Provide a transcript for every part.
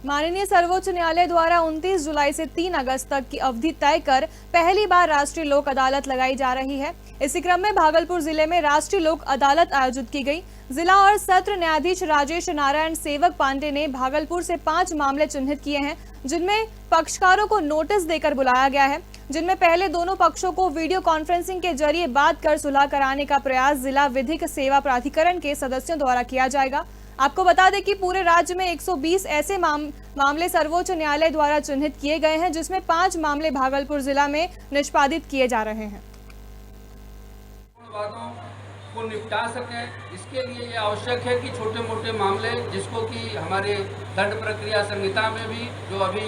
माननीय सर्वोच्च न्यायालय द्वारा 29 जुलाई से 3 अगस्त तक की अवधि तय कर पहली बार राष्ट्रीय लोक अदालत लगाई जा रही है। इसी क्रम में भागलपुर जिले में राष्ट्रीय लोक अदालत आयोजित की गई। जिला और सत्र न्यायाधीश राजेश नारायण सेवक पांडे ने भागलपुर से 5 मामले चिन्हित किए हैं, जिनमें पक्षकारों को नोटिस देकर बुलाया गया है, जिनमें पहले दोनों पक्षों को वीडियो कॉन्फ्रेंसिंग के जरिए बात कर सुलह कराने का प्रयास जिला विधिक सेवा प्राधिकरण के सदस्यों द्वारा किया जाएगा। आपको बता दें कि पूरे राज्य में 120 ऐसे मामले सर्वोच्च न्यायालय द्वारा चिन्हित किए गए हैं, जिसमें 5 मामले भागलपुर जिला में निष्पादित किए जा रहे हैं। वादों को निपटा सकें, इसके लिए ये आवश्यक है कि छोटे मोटे मामले, जिसको कि हमारे दंड प्रक्रिया संहिता में भी जो अभी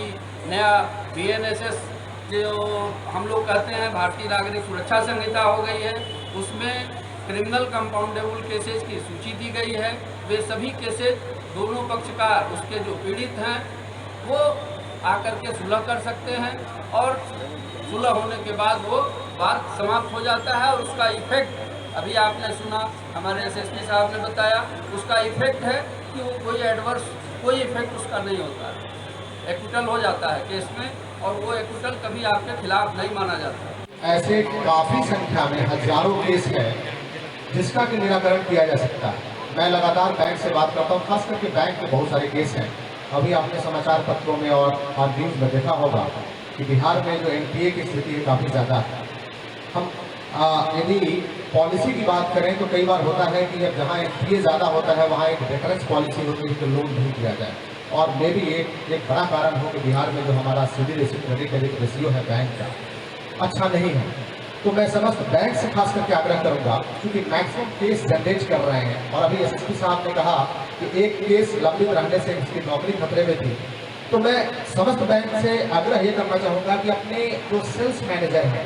नया BNSS जो हम लोग कहते हैं भारतीय नागरिक सुरक्षा संहिता हो गई है, उसमें क्रिमिनल कंपाउंडेबल केसेस की सूची दी गई है। वे सभी केसेस दोनों पक्षकार उसके जो पीड़ित हैं वो आकर के सुलह कर सकते हैं और सुलह होने के बाद वो बात समाप्त हो जाता है और उसका इफेक्ट अभी आपने सुना, हमारे SSP साहब ने बताया, उसका इफेक्ट है कि वो कोई इफेक्ट उसका नहीं होता है, एक्विटल हो जाता है केस में और वो एक्विटल कभी आपके खिलाफ नहीं माना जाता। ऐसे काफ़ी संख्या में हजारों केस है जिसका कि निराकरण किया जा सकता है। मैं लगातार बैंक से बात करता हूँ, खास करके बैंक में बहुत सारे केस हैं। अभी आपने समाचार पत्रों में और न्यूज़ में देखा होगा कि बिहार में जो NPA की स्थिति है काफ़ी ज़्यादा है। हम यदि पॉलिसी की बात करें तो कई बार होता है कि जब जहाँ NPA ज़्यादा होता है वहाँ एक डिफरेंस पॉलिसी होती है कि लोन नहीं दिया जाए, और मे भी एक बड़ा कारण हो कि बिहार में जो हमारा सिविल क्रेडिट रेशियो है बैंक का अच्छा नहीं है। तो मैं समस्त बैंक से खास करके आग्रह करूंगा, क्योंकि मैक्सिमम केस जनरेट कर रहे हैं और अभी SSP साहब ने कहा कि एक केस लंबित रहने से उसकी नौकरी खतरे में थी, तो मैं समस्त बैंक से आग्रह ये करना चाहूँगा कि अपने जो सेल्स मैनेजर हैं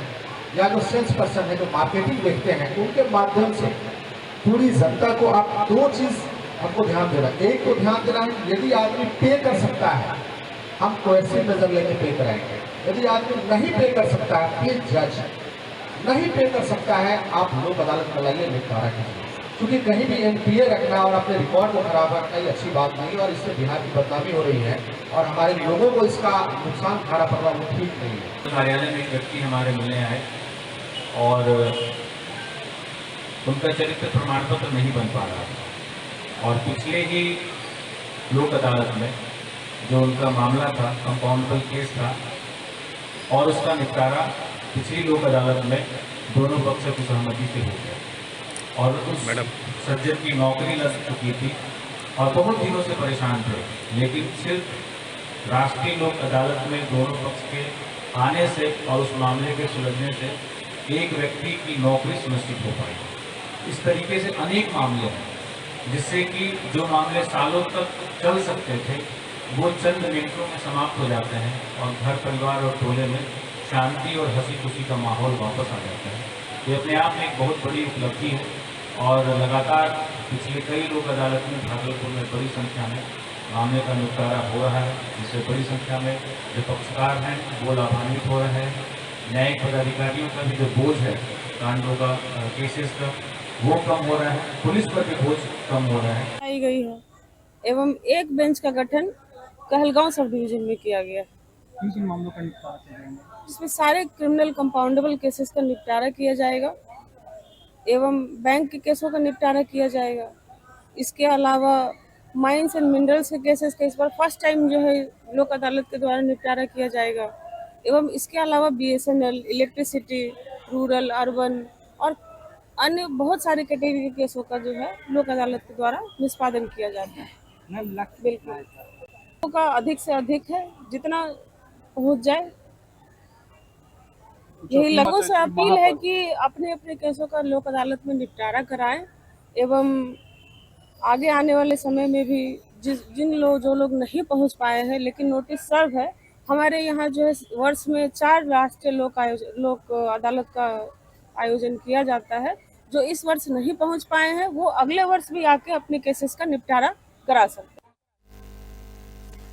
या जो सेल्स पर्सन है, जो मार्केटिंग देखते हैं, उनके माध्यम से पूरी जनता को आप 2 चीज़ हमको ध्यान देना। एक तो ध्यान देना है, यदि आदमी पे कर सकता है हम कोएर्सिव मेजर लेके पे कराएंगे। यदि आदमी नहीं पे कर सकता है, प्लीज जज नहीं पे कर सकता है, आप लोक अदालत में लाइए, निपटारा कीजिए। क्योंकि कहीं भी NPA रखना और अपने रिकॉर्ड को खराब रखना ये अच्छी बात नहीं, और इससे बिहार की बदनामी हो रही है और हमारे लोगों को इसका नुकसान खाना पड़ रहा, वो ठीक नहीं है। कार्यालय में एक व्यक्ति हमारे मिलने आए और उनका चरित्र प्रमाण पत्र नहीं बन पा रहा था, और पिछले ही लोक अदालत में जो उनका मामला था कंपाउंडेबल केस था, और उसका निपटारा पिछली लोक अदालत में दोनों पक्षों की सहमति से हो गया, और उस सज्जन की नौकरी लग चुकी थी और बहुत दिनों से परेशान थे, लेकिन सिर्फ राष्ट्रीय लोक अदालत में दोनों पक्ष के आने से और उस मामले के सुलझने से एक व्यक्ति की नौकरी सुनिश्चित हो पाई। इस तरीके से अनेक मामले हैं जिससे कि जो मामले सालों तक चल सकते थे वो चंद मिनटों में समाप्त हो जाते हैं और घर परिवार और टोले में शांति और हंसी खुशी का माहौल वापस आ जाता है। ये अपने आप में एक बहुत बड़ी उपलब्धि है, और लगातार पिछले कई लोक अदालत में भागलपुर में बड़ी संख्या में मामले का निपटारा हो रहा है, जिससे बड़ी संख्या में जो पक्षकार हैं वो लाभान्वित हो रहे हैं। न्यायिक पदाधिकारियों का भी जो बोझ है कांडों का, केसेस का, वो कम हो रहा है, पुलिस पर भी बोझ कम हो रहा है। आई गई है एवं एक बेंच का गठन कहलगांव सब डिवीजन में किया गया है, मामलों का निपटारा किया जाएगा, जिसमें सारे क्रिमिनल कंपाउंडेबल केसेस का निपटारा किया जाएगा एवं बैंक के केसों का निपटारा किया जाएगा। इसके अलावा माइंस एंड मिनरल्स के केसेस का इस बार फर्स्ट टाइम जो है लोक अदालत के द्वारा निपटारा किया जाएगा, एवं इसके अलावा BSNL, इलेक्ट्रिसिटी, रूरल, अर्बन और अन्य बहुत सारे कैटेगरी के केसों का जो है लोक अदालत के द्वारा निष्पादन किया जाता है। बिल्कुल का अधिक से अधिक है, जितना पहुंच जाए। यही लोगों से अपील है कि अपने अपने केसों का लोक अदालत में निपटारा कराएं, एवं आगे आने वाले समय में भी जो लोग नहीं पहुंच पाए हैं लेकिन नोटिस सर्व है, हमारे यहाँ जो है वर्ष में 4 राष्ट्रीय लोक अदालत का आयोजन किया जाता है। जो इस वर्ष नहीं पहुंच पाए हैं वो अगले वर्ष भी आके अपने केसेस का निपटारा करा सकते हैं।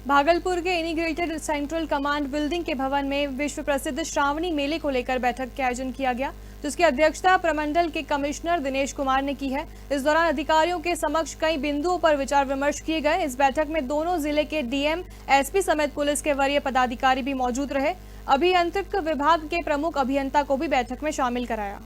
भागलपुर के इंटीग्रेटेड सेंट्रल कमांड बिल्डिंग के भवन में विश्व प्रसिद्ध श्रावणी मेले को लेकर बैठक का आयोजन किया गया। जिसकी अध्यक्षता प्रमंडल के कमिश्नर दिनेश कुमार ने की है। इस दौरान अधिकारियों के समक्ष कई बिंदुओं पर विचार विमर्श किए गए। इस बैठक में दोनों जिले के डीएम, एसपी समेत पुलिस के वरीय पदाधिकारी भी मौजूद रहे। अभियांत्रिक विभाग के प्रमुख अभियंता को भी बैठक में शामिल कराया।